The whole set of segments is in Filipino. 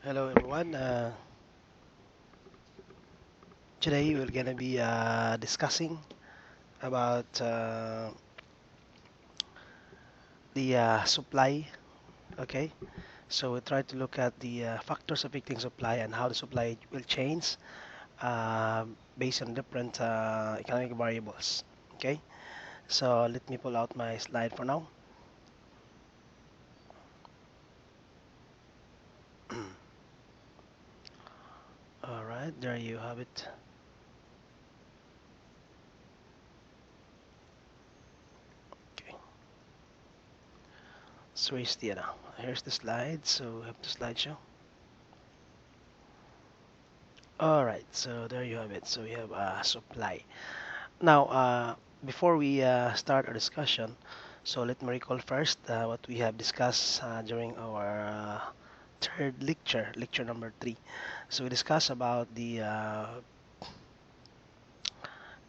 Hello everyone. Today we're gonna be discussing about the supply. Okay, so we try to look at the factors affecting supply and how the supply will change uh, based on different economic variables. Okay, so let me pull out my slide for now. All right, there you have it. Okay, so here's the slide. So we have the slideshow. All right, so there you have it. So we have supply. Now, before we start our discussion, so let me recall first what we have discussed during our third lecture, lecture number three. So we discussed about the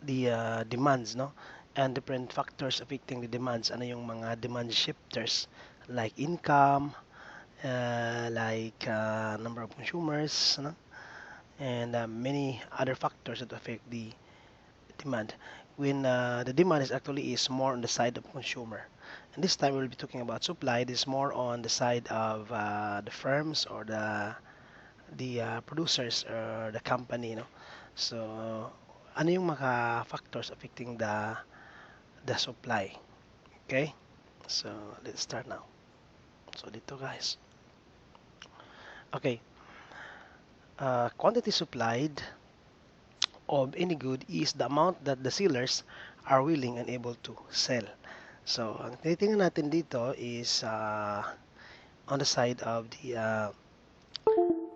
demands, no, and different factors affecting the demands. Ano yung mga demand shifters, like income, number of consumers, no, and many other factors that affect the demand when the demand is more on the side of consumer, and this time we'll be talking about supply. This is more on the side of the firms or the producers or the company, no? So ano yung mga factors affecting the supply? Okay, so let's start now. So dito guys, okay, quantity supplied of any good is the amount that the sellers are willing and able to sell. So, ang tinitingnan natin dito is on the side of the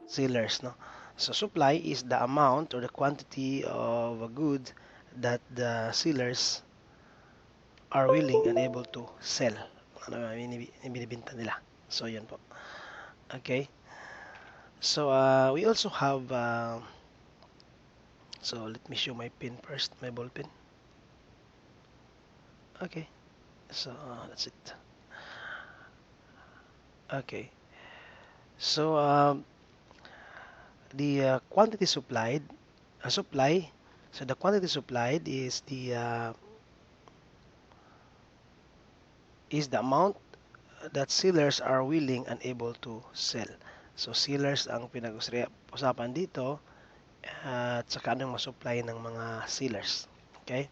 sellers, no? So, supply is the amount or the quantity of a good that the sellers are willing and able to sell. Ano binibenta nila. So, yun po. Okay. So, we also have, so let me show my pin first, my ball pin. Okay. So, that's it. Okay. So, the quantity supplied, supply, so the quantity supplied is the amount that sellers are willing and able to sell. So, sellers ang pinag-usapan dito at saka anong masupply ng mga sellers. Okay?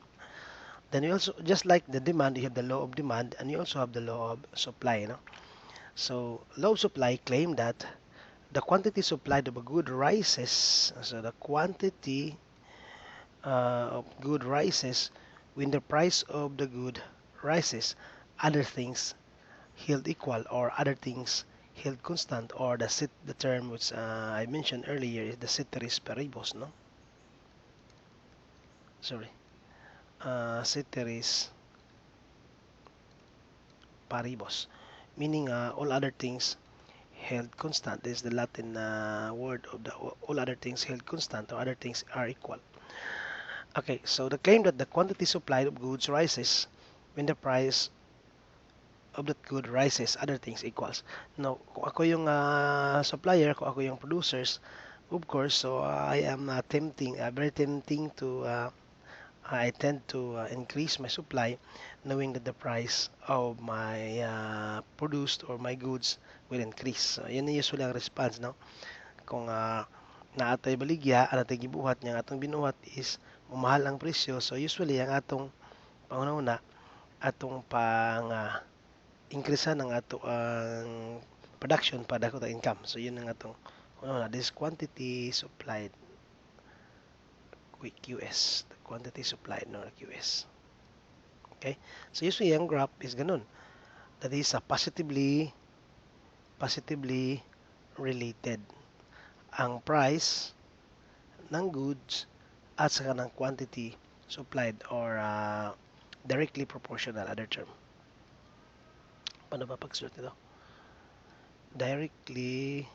Then you also, just like the demand, you have the law of demand and you also have the law of supply. No? So, law of supply claim that the quantity supplied of a good rises, so the quantity of good rises when the price of the good rises, other things held equal or other things held constant, or the term which I mentioned earlier is the ceteris paribus, no? Sorry, ceteris paribus, meaning all other things held constant. This is the Latin word of the all other things held constant or other things are equal. Okay, so the claim that the quantity supplied of goods rises when the price of that good rises, other things equals. Now, kung ako yung supplier, kung ako yung producers, of course, so I am very tempting to, I tend to increase my supply knowing that the price of my produced or my goods will increase. So, yun yung usually ang response, no? Kung naatay baligya, ang atay gibuhat niya, atong binuhat is mamahal ang presyo. So, usually, ang atong pangunahuna, atong pang increase ng ato ang production para ko ta income. So yun ang atong ano na this quantity supplied quick QS, the quantity supplied no QS. Okay? So usually ang graph is ganun. That is positively related ang price ng goods at saka ng quantity supplied or directly proportional other term. Paano ba pagsulat nito? Directly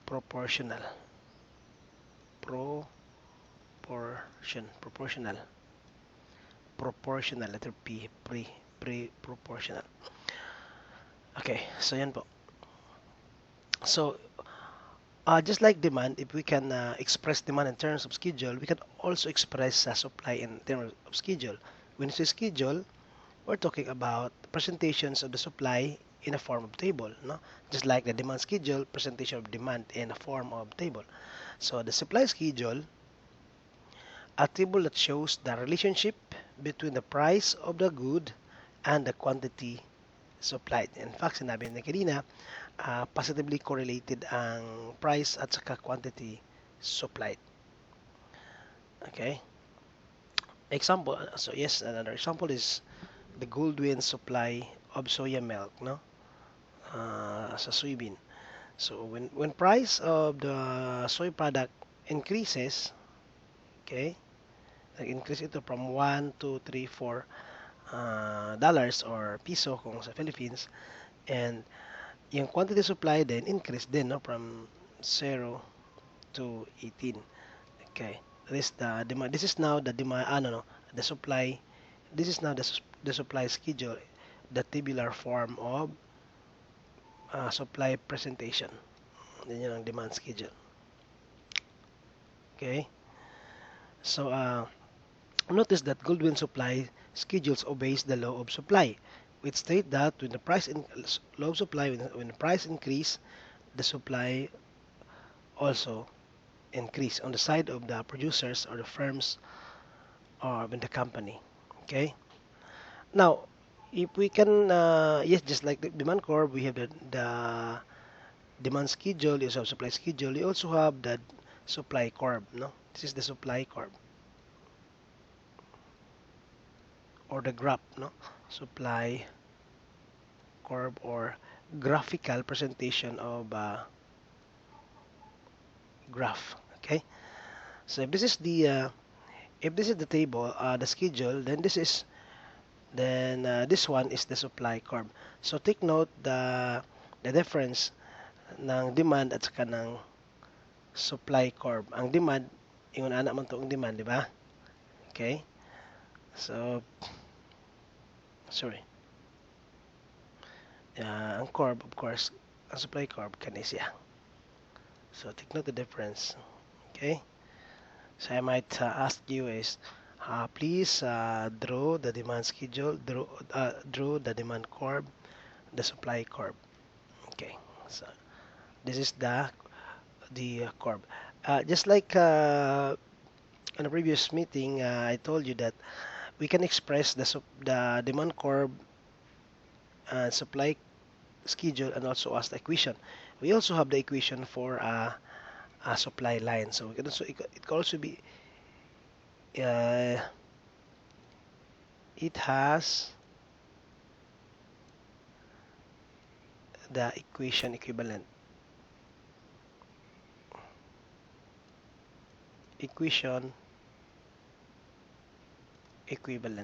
proportional. Proportional. Proportional, letter P, proportional. Okay, so yan po. So, just like demand, if we can express demand in terms of schedule, we can also express supply in terms of schedule. When you say schedule, we're talking about presentations of the supply in a form of table, no? Just like the demand schedule, presentation of demand in a form of table. So the supply schedule, a table that shows the relationship between the price of the good and the quantity supplied. In fact, sinabi ni kanina, positively correlated ang price at saka quantity supplied. Okay? Example, so yes, another example is the Goldwyn supply of soya milk, no? Sa soybean. So when price of the soy product increases, okay, nag-increase ito from 1, 2, 3, 4 dollars or piso kung sa Philippines, and yung quantity supply din increase din, no, from 0 to 18. Okay, this is now the demand, no, the supply. This is now the supply schedule, the tabular form of supply presentation. Yan yung demand schedule. Okay, so notice that Goldwyn supply schedules obeys the law of supply, which state that when the price in law of supply, when the price increase, the supply also increase on the side of the producers or the firms or in the company. Okay. Now, if we can, yes, just like the demand curve, we have the demand schedule, you also have supply schedule. You also have the supply curve. No, this is the supply curve or the graph. No, supply curve or graphical presentation of graph. Okay, so if this is the table, the schedule, then this one is the supply curve. So take note the difference ng demand at saka ng supply curve. Ang demand, yung anak man to ang demand, di ba? Okay? So, sorry. Ang curve, of course, ang supply curve, kanis siya. So, take note the difference. Okay? So, I might ask you is, please draw the demand schedule, draw the demand curve, the supply curve. Okay. So, this is the curve. Just like in a previous meeting, I told you that we can express the demand curve and supply schedule and also as the equation. We also have the equation for a supply line. So it can also be uh, it has the equation equivalent.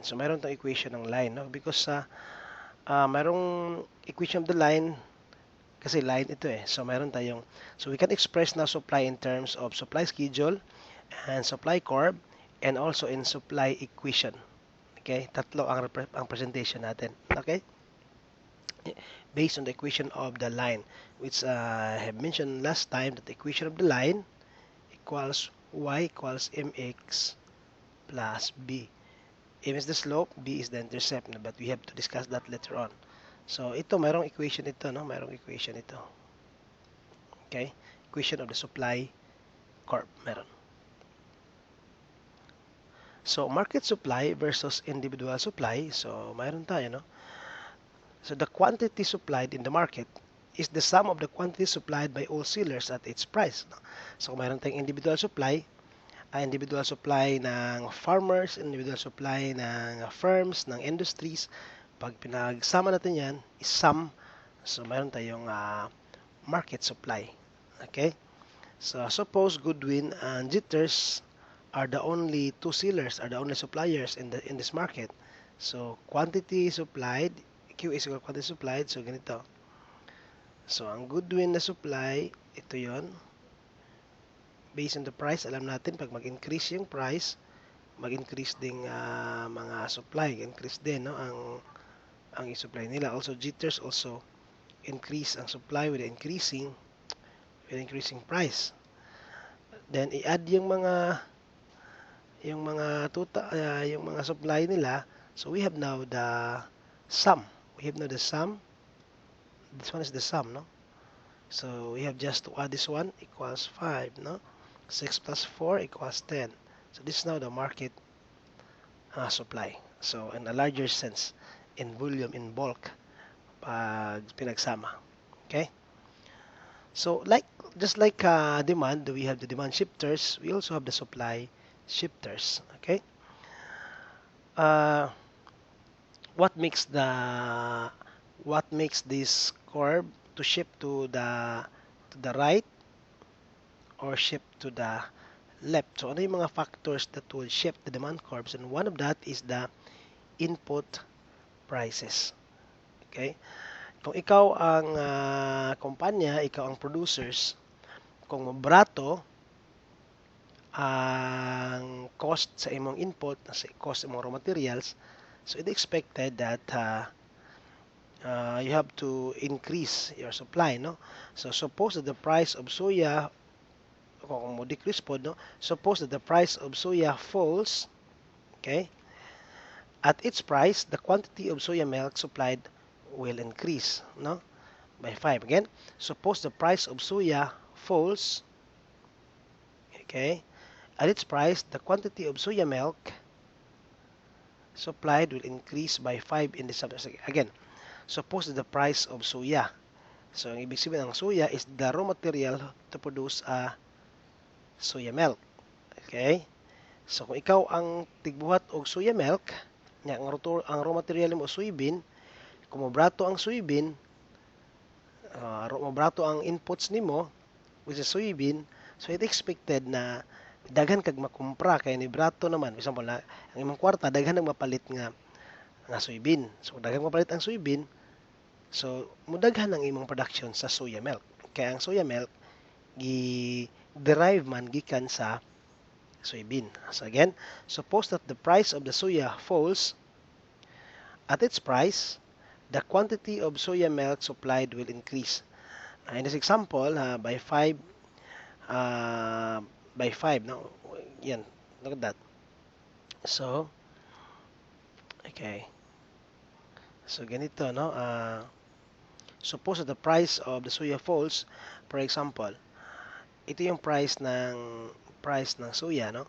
So mayroon tayong equation ng line, no? Because mayroong equation of the line kasi line ito eh. So we can express now supply in terms of supply schedule and supply curve and also in supply equation. Okay? Tatlo ang presentation natin. Okay? Based on the equation of the line, which I have mentioned last time that the equation of the line equals y equals mx plus b. M is the slope, b is the intercept, but we have to discuss that later on. So ito, mayroong equation ito, no? Mayroong equation ito. Okay? Equation of the supply curve, meron. So market supply versus individual supply. So mayroon tayo, no? So the quantity supplied in the market is the sum of the quantity supplied by all sellers at its price. No? So kung mayroon tayong individual supply ng farmers, individual supply ng firms, ng industries, pag pinagsama natin yan, is sum. So mayroon tayong market supply. Okay? So suppose Goodwin and Jitters are the only two sellers, are the only suppliers in this market. So quantity supplied, Q is equal to quantity supplied. So ganito. So ang Goodwin na supply, ito yon. Based on the price, alam natin pag mag-increase yung price, mag-increase ding mga supply, increase din no ang i-supply nila. Also Jitters also increase ang supply with increasing price. Then i-add yung mga supply nila. So we have now the sum. We have now the sum. This one is the sum, no? So we have just to add this one equals 5, no? 6 plus 4 equals 10. So this is now the market supply. So in a larger sense, in volume, in bulk, pag pinagsama. Okay? So just like demand, we have the demand shifters. We also have the supply shifters. Okay? Uh, what makes this curve to shift to the right or shift to the left? So ano yung mga factors that will shift the demand curves? And one of that is the input prices. Okay? Kung ikaw ang kumpanya, ikaw ang producers, kung mabrato ang cost sa imong input, sa cost sa imong raw materials, so it expected that you have to increase your supply, no? So suppose that the price of soya, kung mo decrease po, no? Suppose that the price of soya falls, okay? At its price, the quantity of soya milk supplied will increase, no? By 5. Again, suppose the price of soya falls, okay? At its price, the quantity of soya milk supplied will increase by 5 in the subsequent. Again, suppose that the price of soya. So, ang ibig sabihin ng soya is the raw material to produce a soya milk. Okay? So, kung ikaw ang tigbuhat og soya milk, ang raw material mo soybean, kung mabrato ang soybean, mabrato ang inputs nimo, which is soybean, so it expected na daghan kag makumpra kay ni brato naman. For example, ang imong kwarta daghan nang mapalit nga soybean. So daghan mapalit ang soybean, so mudaghan ang imong production sa soya milk. Kaya ang soya milk derive man gikan sa soybean. So again, suppose that the price of the soya falls, at its price, the quantity of soya milk supplied will increase. In this example, by 5, no? Yan, look at that. So, okay. So, ganito, no? Suppose that the price of the soya falls, for example, ito yung price ng soya, no?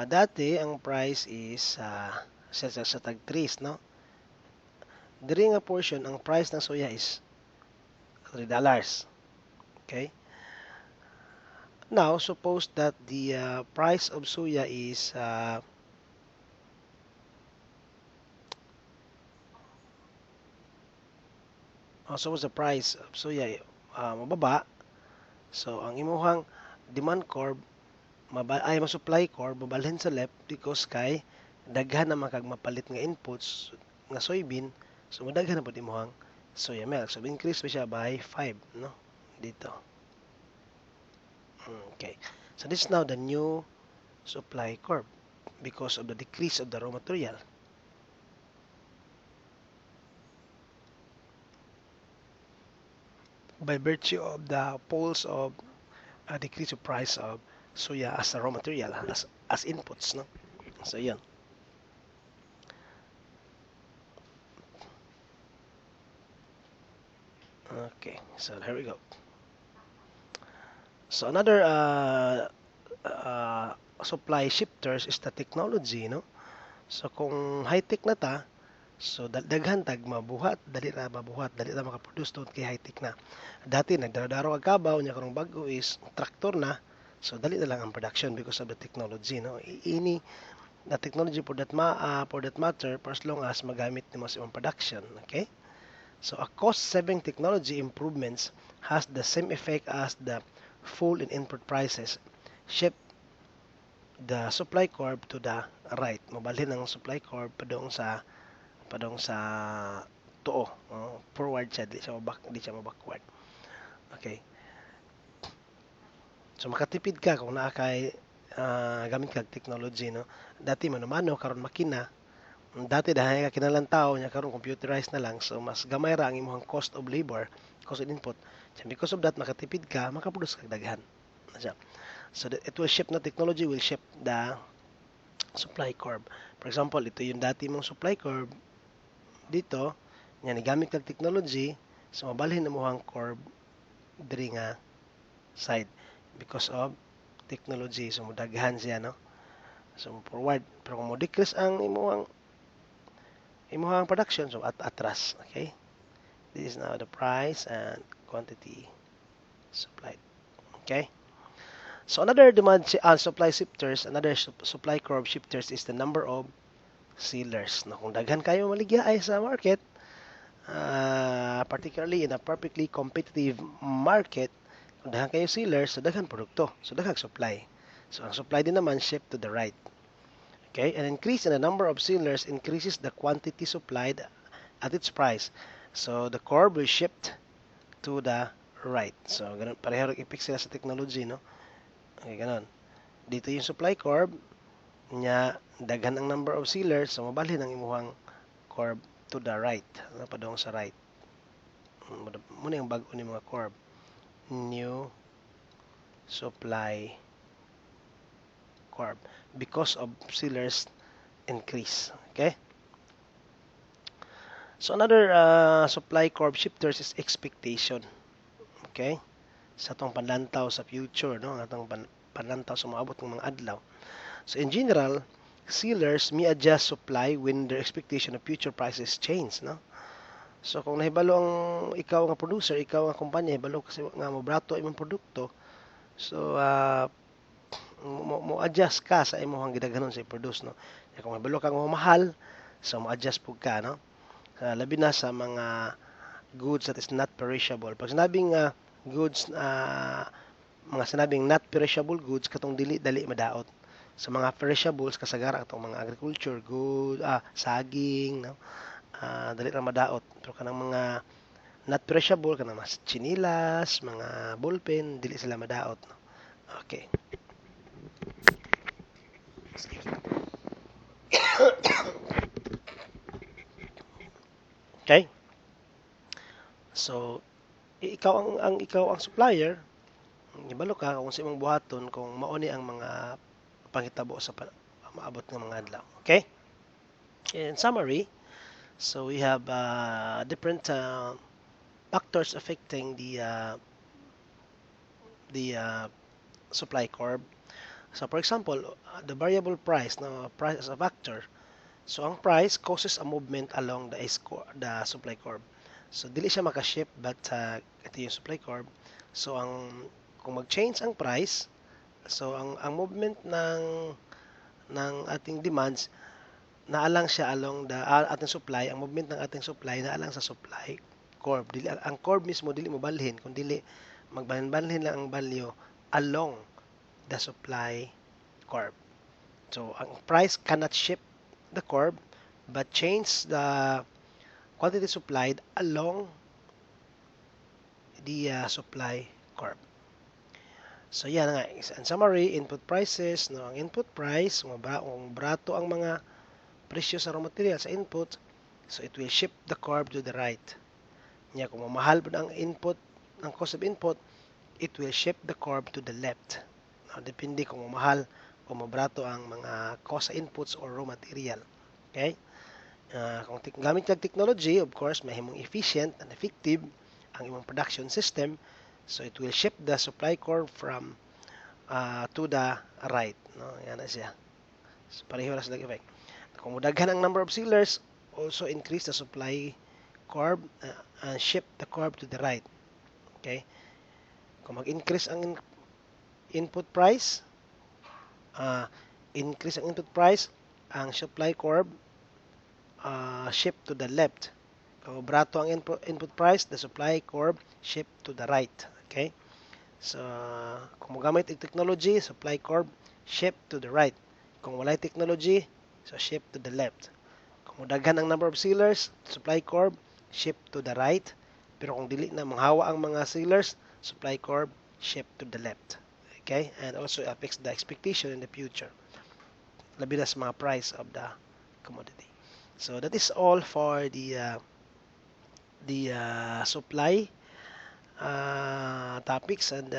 Dati, ang price is sa tag 3, no? Diri nga portion, ang price ng soya is $3. Okay? Now, suppose that the price of soya is suppose the price of soya mababa. So, ang imuhang demand curve, ang supply curve, mabalhin sa left because kay daghan na makagmapalit nga inputs nga soybean, so madaghan na po imuhang soya milk. So, increase pa siya by 5, no? Dito. Okay. So, this is now the new supply curve because of the decrease of the raw material. By virtue of the poles of decrease of price of soya as a raw material, as inputs, no? So, yan. Okay, so here we go. So, another supply shifters is the technology, no? So, kung high-tech na ta, so daghan tag mabuhat, dali na makaproduce doon kay high-tech na. Dati nagdaro ang kabaw nya karong bago is traktor na, so dali na lang ang production because of the technology, no? Ini the technology for that matter for as long as magamit nimo sa imong production, okay? So a cost-saving technology improvements has the same effect as the fall in input prices. Shift the supply curve to the right. Mabalhin ang supply curve padong sa tuo. Forward siya, di siya backward. Okay. So makatipid ka kung naa kay gamit kag technology, no. Dati mano karon makina, Dati dahil ka kinalang tao nya karon computerized na lang, so mas gamay ra ang imong cost of labor, cost of input. So because of that makatipid ka, makaproduce kag daghan. Na siya. So that it will shift, na technology will shift the supply curve. For example, ito yung dati mong supply curve dito, nya ni gamit kag technology, so mabalhin na mo ang curve diri nga side because of technology. So mudaghan siya, no? So forward, pero kung mo decrease ang imuhang production, so atras. Okay, this is now the price and quantity supplied. Okay, so another demand supply shifters, another supply curve shifters is the number of sellers. No, kung daghan kayo maligyaay sa market, particularly in a perfectly competitive market, kung daghan kayo sellers, so daghan produkto, so daghan supply. So ang supply din naman shift to the right. Okay, an increase in the number of sellers increases the quantity supplied at its price. So the curve will shift to the right. So ganun, pareho ipik sila sa technology, no? Okay, ganun. Dito yung supply curve, nya daghan ang number of sellers, so mabalhin ang imuhang curve to the right. Ano pa dong sa right? Muna yung bago ni mga curve. New supply curve because of sellers increase. Okay? So another supply curve shifters is expectation. Okay? Sa atong panlantaw sa future, no? Atong panlantaw sa maabot ng mga adlaw. So in general, sellers may adjust supply when their expectation of future prices change, no? So kung nahibalo ang ikaw nga producer, ikaw nga kumpanya, hibalo kasi nga mobrato imong produkto, so mo adjust ka sa imong gidaghanon sa i-produce, no? Kung nahibalo ka nga mahal, so mo adjust pug ka, no? Labi na sa mga goods that is not perishable. Pag sinabing goods, mga sinabing not perishable goods, katong dili-dali madaot. Sa mga perishables, kasagara katong mga agriculture goods, saging, no? Dali ra madaot. Pero kanang mga not perishable, kanang mga chinilas, mga ballpen, dili sila madaot. No? Okay. Okay? So, ikaw ang supplier, ibalo ka kung sa imong buhaton kung mauni ang mga panghitabo sa maabot ng mga adlaw. Okay? In summary, so we have different factors affecting the supply curve. So for example, the variable price, no, price as a factor. So ang price causes a movement along the supply curve. So dili siya maka-shift but ito yung supply curve. So kung mag-change ang price, so ang movement ng ating demands naalang siya along the ating supply, ang movement ng ating supply naalang sa supply curve. Dili ang curve mismo dili mo balhin, kundi magbalhin lang ang value along the supply curve. So ang price cannot shift the curve but change the quantity supplied along the supply curve. So yan nga, in summary, input prices, no, ang input price, kung brato ang mga presyo sa raw material sa input, so it will shift the curve to the right. Nya kung mamahal po ang input, ang cost of input, it will shift the curve to the left. Now, depende kung mamahal o mabrato ang mga cost sa inputs or raw material. Okay? Kung gamit kag technology, of course, mahimong efficient and effective ang imong production system. So it will shift the supply curve from to the right. No? Yan na siya. So, pareho na sila effect. Kung mudaghan ang number of sellers, also increase the supply curve and shift the curve to the right. Okay? Kung mag-increase ang input price, increase ang input price, ang supply curve shift to the left. Kung brato ang input price, the supply curve shift to the right. Okay? So, kung magamit ang technology, supply curve shift to the right. Kung walay technology, so shift to the left. Kung daghan ang number of sellers, supply curve shift to the right. Pero kung dili na manghawa ang mga sellers, supply curve shift to the left. Okay? And also affects the expectation in the future. Labi na sa mga price of the commodity. So that is all for the supply topics, and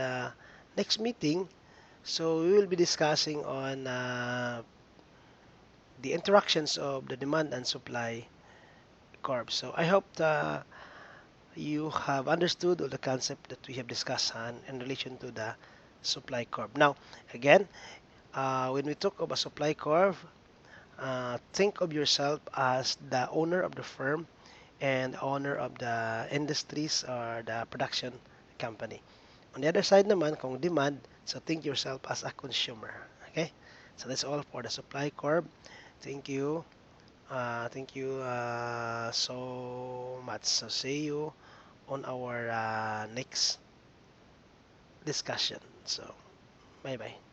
next meeting. So we will be discussing on the interactions of the demand and supply curve. So I hope you have understood all the concept that we have discussed on in relation to the supply curve. Now, again, when we talk about supply curve, think of yourself as the owner of the firm and owner of the industries or the production company. On the other side naman, kung demand, so think yourself as a consumer. Okay? So that's all for the supply curve. Thank you. Thank you so much. So see you on our next discussion. So bye bye.